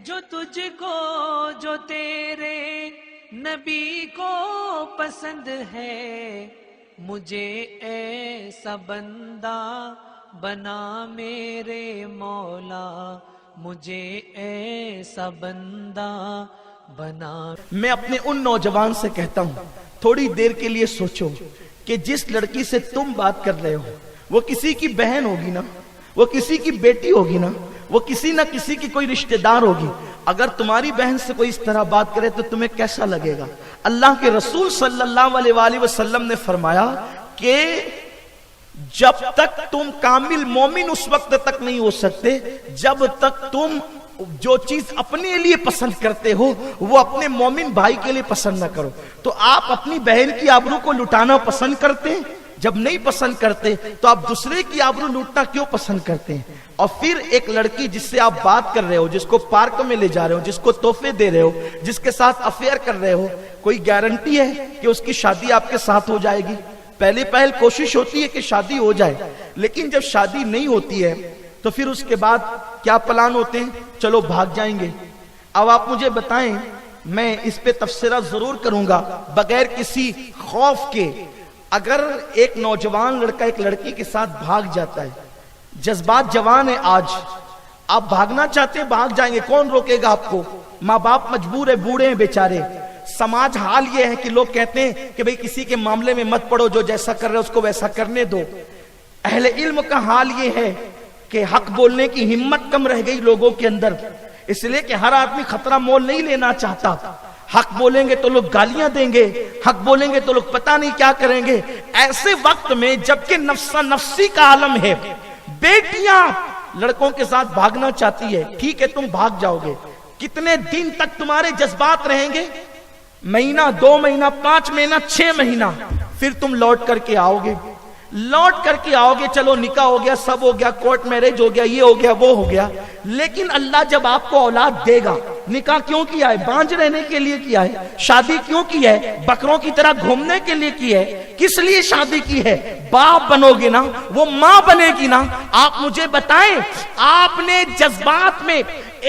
جو تجھ کو جو تیرے نبی کو پسند ہے، مجھے ایسا بندہ بنا میرے مولا، مجھے ایسا بندہ بنا۔ میں اپنے ان نوجوان سے کہتا ہوں، تھوڑی دیر کے لیے سوچو کہ جس لڑکی سے تم بات کر رہے ہو وہ کسی کی بہن ہوگی نا، وہ کسی کی بیٹی ہوگی نا، وہ کسی نہ کسی کی کوئی رشتہ دار ہوگی۔ اگر تمہاری بہن سے کوئی اس طرح بات کرے تو تمہیں کیسا لگے گا؟ اللہ کے رسول صلی اللہ علیہ وآلہ وسلم نے فرمایا کہ جب تک تم کامل مومن اس وقت تک نہیں ہو سکتے جب تک تم جو چیز اپنے لیے پسند کرتے ہو وہ اپنے مومن بھائی کے لیے پسند نہ کرو۔ تو آپ اپنی بہن کی آبرو کو لٹانا پسند کرتے ہیں؟ جب نہیں پسند کرتے تو آپ دوسرے کی آبرو لوٹنا کیوں پسند کرتے ہیں؟ اور پھر ایک لڑکی جس سے آپ بات کر رہے ہو، جس کو پارک میں لے جا رہے ہو، جس کو تحفے دے رہے ہو، جس کے ساتھ افیئر کر رہے ہو، کوئی گارنٹی ہے کہ اس کی شادی آپ کے ساتھ ہو جائے گی؟ پہل کوشش ہوتی ہے کہ شادی ہو جائے، لیکن جب شادی نہیں ہوتی ہے تو پھر اس کے بعد کیا پلان ہوتے ہیں؟ چلو بھاگ جائیں گے۔ اب آپ مجھے بتائیں، میں اس پہ تبصرہ ضرور کروں گا بغیر کسی خوف کے، اگر ایک نوجوان لڑکا ایک لڑکی کے ساتھ بھاگ جاتا ہے، جذبات جوان ہے، آج آپ بھاگنا چاہتے ہیں بھاگ جائیں گے، کون روکے گا آپ کو؟ ماں باپ مجبور ہے، بوڑھے ہیں بیچارے۔ سماج حال یہ ہے کہ لوگ کہتے ہیں کہ بھئی کسی کے معاملے میں مت پڑو، جو جیسا کر رہے اس کو ویسا کرنے دو۔ اہل علم کا حال یہ ہے کہ حق بولنے کی ہمت کم رہ گئی لوگوں کے اندر، اس لیے کہ ہر آدمی خطرہ مول نہیں لینا چاہتا۔ حق بولیں گے تو لوگ گالیاں دیں گے، حق بولیں گے تو لوگ پتہ نہیں کیا کریں گے۔ ایسے وقت میں جبکہ نفسا نفسی کا عالم ہے، بیٹیاں لڑکوں کے ساتھ بھاگنا چاہتی ہے، ٹھیک ہے تم بھاگ جاؤ گے، کتنے دن تک تمہارے جذبات رہیں گے؟ مہینہ، 2 مہینہ، 5 مہینہ، 6 مہینہ، پھر تم لوٹ کر کے آؤ گے، چلو نکاح ہو گیا، سب ہو گیا، کورٹ میرج ہو گیا، یہ ہو گیا، وہ ہو گیا۔ لیکن اللہ جب آپ کو اولاد دے گا، نکاح کیوں کیا ہے؟ بانجھ رہنے کے لیے کیا ہے؟ شادی کیوں کی ہے؟ بکروں کی طرح گھومنے کے لیے کی ہے؟ کس لیے شادی کی ہے؟ باپ بنو گے نا، وہ ماں بنے گی نا۔ آپ مجھے بتائیں، آپ نے جذبات میں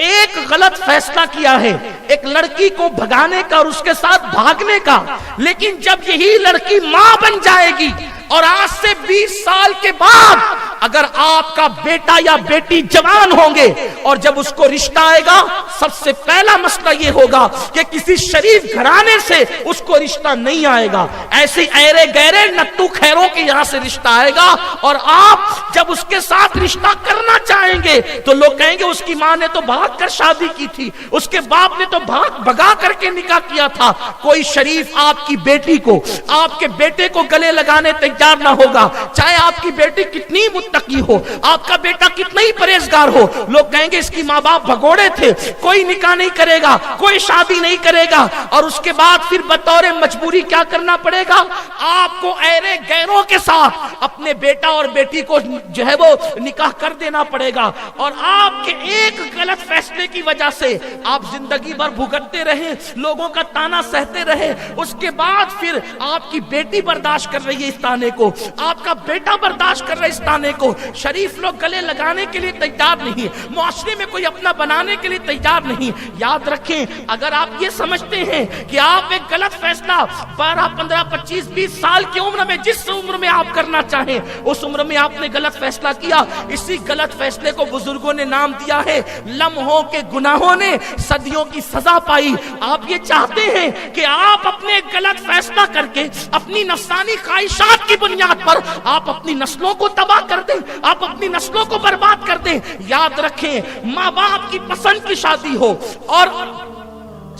ایک غلط فیصلہ کیا ہے، ایک لڑکی کو بھگانے کا اور اس کے ساتھ بھاگنے کا، لیکن جب یہی لڑکی ماں بن جائے گی اور آج سے 20 سال کے بعد اگر آپ کا بیٹا یا بیٹی جوان ہوں گے اور جب اس کو رشتہ آئے گا، سب سے پہلا مسئلہ یہ ہوگا کہ کسی شریف گھرانے سے اس کو رشتہ نہیں آئے گا، ایسے ایرے گہرے نتو خیروں کے یہاں سے رشتہ آئے گا۔ اور آپ جب اس کے ساتھ رشتہ کرنا چاہیں گے تو لوگ کہیں گے اس کی ماں نے تو بھاگ کر شادی کی تھی، اس کے باپ نے تو بھگا کر کے نکاح کیا تھا۔ کوئی شریف آپ کی بیٹی کو، آپ کے بیٹے کو گلے لگانے تیار نہ ہوگا، چاہے آپ کی بیٹی کتنی متقی ہو، آپ کا بیٹا کتنا ہی پرہیزگار ہو، لوگ کہیں گے اس کی ماں باپ بھگوڑے تھے، کوئی نکاح نہیں کرے گا، کوئی شادی نہیں کرے گا۔ اور اس کے بعد پھر بطور مجبوری کیا کرنا پڑے گا؟ آپ کو ایرے غیروں کے ساتھ اپنے بیٹا اور بیٹی کو جو ہے وہ نکاح کر دینا پڑے گا۔ اور آپ کے ایک غلط فیصلے کی وجہ سے آپ زندگی بھر بھگتتے رہے، لوگوں کا تانا سہتے رہے۔ اس کے بعد پھر آپ کی بیٹی برداشت کر رہی ہے اس تانے کو، آپ کا بیٹا برداشت کر رہا ہے اس تانے کو۔ شریف لوگ گلے لگانے کے لیے تیار نہیں، معاشرے میں کوئی اپنا بنانے کے لیے تیار نہیں۔ یاد رکھیں، اگر آپ یہ سمجھتے ہیں کہ آپ ایک غلط فیصلہ 12، 15، 25، 20 سال کی عمر میں جس عمر میں آپ کرنا چاہیں اس عمر میں آپ نے غلط فیصلہ کیا، اسی غلط فیصلے کو بزرگوں نے نام دیا ہے لمحوں کے گناہوں نے صدیوں کی سزا پائی۔ آپ یہ چاہتے ہیں کہ آپ اپنے غلط فیصلہ کر کے اپنی نفسانی خواہشات کی بنیاد پر آپ اپنی نسلوں کو تباہ کر دیں، آپ اپنی نسلوں کو برباد کر دیں۔ یاد رکھیں، ماں باپ کی پسند کی شادی ہو اور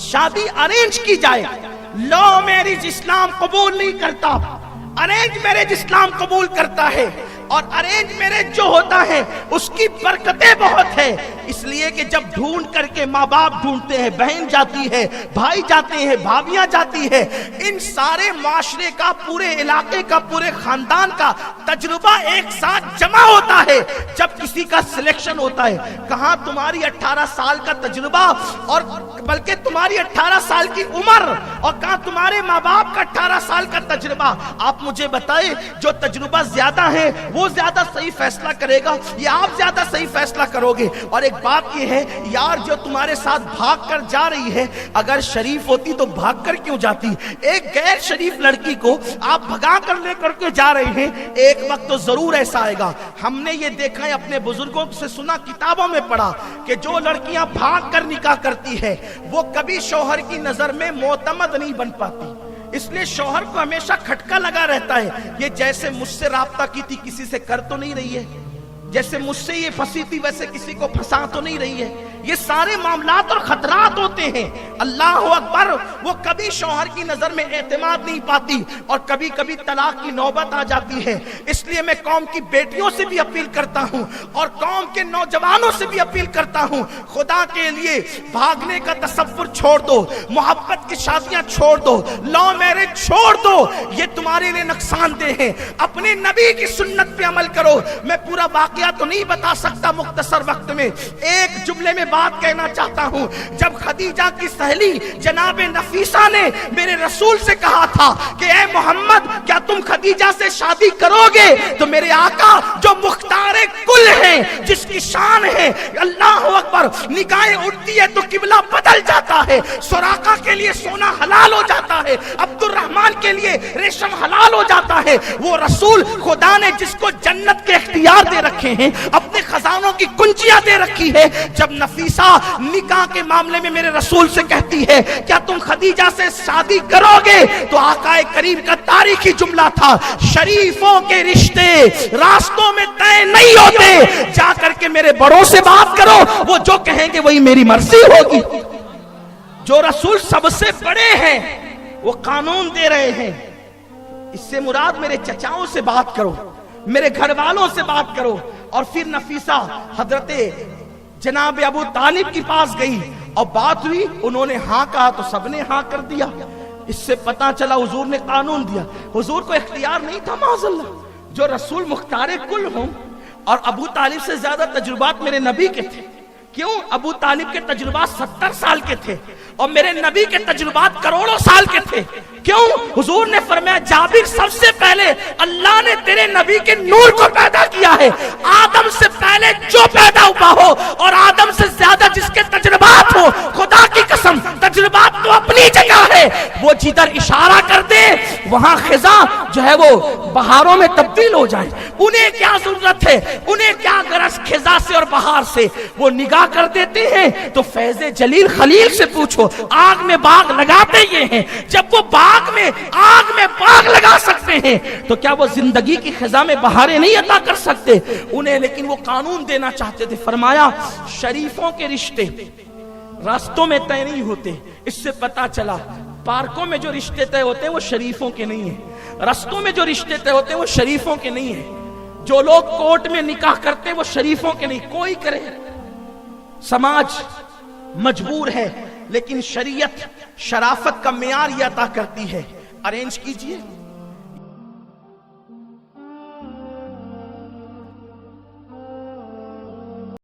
شادی ارینج کی جائے، لو میرج اسلام قبول نہیں کرتا، ارینج میرج اسلام قبول کرتا ہے۔ اور ارینج میرج جو ہوتا ہے اس کی برکتیں بہت ہے، اس لیے کہ جب ڈھونڈ کر کے ماں باپ ڈھونڈتے ہیں، بہن جاتی ہے، بھائی جاتے ہیں، بھابیاں جاتی ہے، ان سارے معاشرے کا، پورے علاقے کا، پورے خاندان کا تجربہ ایک ساتھ جمع ہوتا ہے جب کسی کا سلیکشن ہوتا ہے۔ کہاں تمہاری 18 سال کا تجربہ اور بلکہ تمہاری 18 سال کی عمر، اور کہاں تمہارے ماں باپ کا 18 سال کا تجربہ۔ آپ مجھے بتائیں، جو تجربہ زیادہ ہے وہ زیادہ صحیح فیصلہ کرے گا یا آپ زیادہ صحیح فیصلہ کرو گے؟ اور ایک بات یہ ہے یار جو تمہارے ساتھ بھاگ کر جا رہی ہے اگر شریف ہوتی تو بھاگ کر کیوں جاتی؟ ایک غیر شریف لڑکی کو آپ بھگا کر لے کر کے جا رہے ہیں، ایک وقت تو ضرور ایسا آئے گا۔ ہم نے یہ دیکھا ہے، اپنے بزرگوں سے سنا، کتابوں میں پڑھا کہ جو لڑکیاں بھاگ کر نکاح کرتی ہے وہ کبھی شوہر کی نظر میں معتمد نہیں بن پاتی، اس لیے شوہر کو ہمیشہ کھٹکا لگا رہتا ہے، یہ جیسے مجھ سے رابطہ کی تھی کسی سے کر تو نہیں رہی ہے، جیسے مجھ سے یہ پھنسی تھی ویسے کسی کو پھنسا تو نہیں رہی ہے۔ یہ سارے معاملات اور خطرات ہوتے ہیں۔ اللہ اکبر، وہ کبھی شوہر کی نظر میں اعتماد نہیں پاتی اور کبھی کبھی طلاق کی نوبت آ جاتی ہے۔ اس لیے میں قوم کی بیٹیوں سے بھی اپیل کرتا ہوں اور قوم کے نوجوانوں سے بھی اپیل کرتا ہوں، خدا کے لیے بھاگنے کا تصور چھوڑ دو، محبت کی شادیاں چھوڑ دو، لو میرج چھوڑ دو، یہ تمہارے لیے نقصان دہ ہے۔ اپنے نبی کی سنت پہ عمل کرو۔ میں پورا واقعہ تو نہیں بتا سکتا مختصر وقت میں، ایک جملے میں بات کہنا چاہتا ہوں۔ جب خدیجہ کی سہیلی جناب نفیسہ نے میرے رسول سے کہا تھا کہ اے محمد کیا تم خدیجہ سے شادی کرو گے، تو میرے آقا جو مختار کل ہیں، جس کی شان ہے اللہ اکبر، نگاہیں اٹھتی ہے تو قبلہ بدل جاتا ہے، سراقہ کے لیے سونا حلال ہو جاتا ہے، عبد الرحمن کے لیے ریشم حلال ہو جاتا ہے۔ وہ رسول خدا نے جس کو جنت کے اختیار دے رکھے ہیں، اپنے خزانوں کی کنجیاں دے رکھی ہے، جب نفیسہ نکاح کے معاملے میں میرے رسول سے کہتی ہے کیا تم خدیجہ سے شادی کرو گے، تو آقا کریم کا تاریخی جملہ تھا، شریفوں کے رشتے راستوں میں طے نہیں ہوتے، جا کر کے میرے بڑوں سے بات کرو، وہ جو کہیں گے وہی میری مرضی ہوگی۔ جو رسول سب سے بڑے ہیں وہ قانون دے رہے ہیں، اس سے مراد میرے چچاؤں سے بات کرو، میرے گھر والوں سے بات کرو۔ اور پھر نفیسہ حضرت جناب ابو طالب کے پاس گئی اور بات ہوئی، انہوں نے ہاں کہا تو سب نے ہاں کر دیا۔ اس سے پتا چلا حضور نے قانون دیا، حضور کو اختیار نہیں تھا معاذ اللہ۔ جو رسول مختار کل ہوں، اور ابو طالب سے زیادہ تجربات میرے نبی کے تھے، کیوں؟ ابو طالب کے تجربات 70 سال کے تھے اور میرے نبی کے تجربات کروڑوں سال کے تھے، کیوں؟ حضور نے فرمایا جابر سب سے پہلے اللہ نے تیرے نبی کے نور کو پیدا کیا ہے، آدم سے پہلے جو پیدا ہوا ہو اور آدم سے زیادہ جس کے تجربات ہو، خدا کی قسم تجربات تو اپنی جگہ ہے، وہ جدھر اشارہ کر دے وہاں خزاں جو ہے وہ بہاروں میں تبدیل ہو جائے۔ انہیں کیا ضرورت ہے، انہیں کیا غرض خزاں سے اور بہار سے، وہ نگاہ کر دیتے ہیں۔ تو فیض جلیل خلیل سے پوچھو، آگ میں باغ لگاتے یہ ہیں، جب وہ آگ میں باغ لگا سکتے ہیں تو کیا وہ زندگی کی خزاں میں بہاریں نہیں عطا کر سکتے انہیں؟ لیکن وہ قانون دینا چاہتے تھے، فرمایا شریفوں کے رشتے راستوں میں طے نہیں ہوتے۔ اس سے پتا چلا پارکوں میں جو رشتے طے ہوتے ہیں وہ شریفوں کے نہیں ہیں، رستوں میں جو رشتے طے ہوتے ہیں وہ شریفوں کے نہیں ہیں، جو لوگ کورٹ میں نکاح کرتے ہیں وہ شریفوں کے نہیں۔ کوئی کرے، سماج مجبور ہے، لیکن شریعت شرافت کا معیار یہ عطا کرتی ہے، ارینج کیجئے،